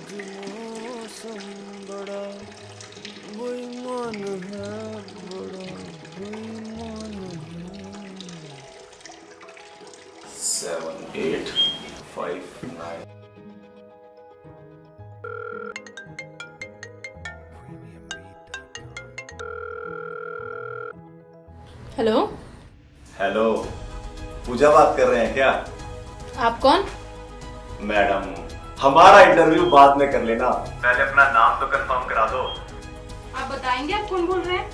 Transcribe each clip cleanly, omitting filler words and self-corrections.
मौसम बड़ा बेईमान है, बड़ा बेईमान है। 7 8 5 9 हेलो। हेलो, पूजा बात कर रहे हैं क्या? आप कौन? मैडम, हमारा इंटरव्यू बाद में कर लेना, पहले अपना नाम तो कंफर्म करा दो। आप बताएंगे आप कौन बोल रहे हैं?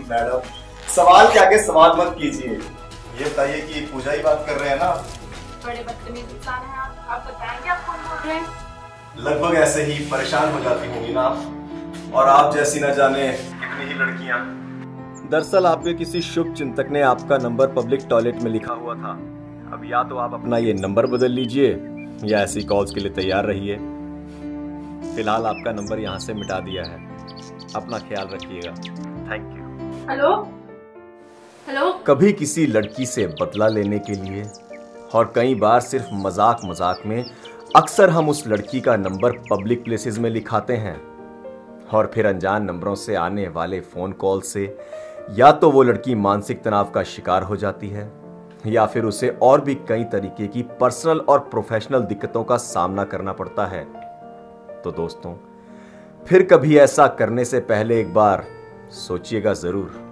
मैडम, सवाल के आगे सवाल मत कीजिए। ये बताइए कि पूजा ही बात कर रहे हैं ना? बड़े बदतमीज इंसान हैं आप बताएंगे आप कौन बोल रहे हैं? लगभग ऐसे ही परेशान हो जाती होंगी ना आप, और आप जैसी न जाने कितनी ही लड़कियां। दरअसल आपके किसी शुभ चिंतक ने आपका नंबर पब्लिक टॉयलेट में लिखा हुआ था। अब या तो आप अपना ये नंबर बदल लीजिए या ऐसी कॉल्स के लिए तैयार रहिए। फिलहाल आपका नंबर यहाँ से मिटा दिया है। अपना ख्याल रखिएगा। Thank you. Hello hello. कभी किसी लड़की से बदला लेने के लिए और कई बार सिर्फ मजाक मजाक में अक्सर हम उस लड़की का नंबर पब्लिक प्लेसेस में लिखाते हैं और फिर अनजान नंबरों से आने वाले फोन कॉल से या तो वो लड़की मानसिक तनाव का शिकार हो जाती है या फिर उसे और भी कई तरीके की पर्सनल और प्रोफेशनल दिक्कतों का सामना करना पड़ता है। तो दोस्तों, फिर कभी ऐसा करने से पहले एक बार सोचिएगा जरूर।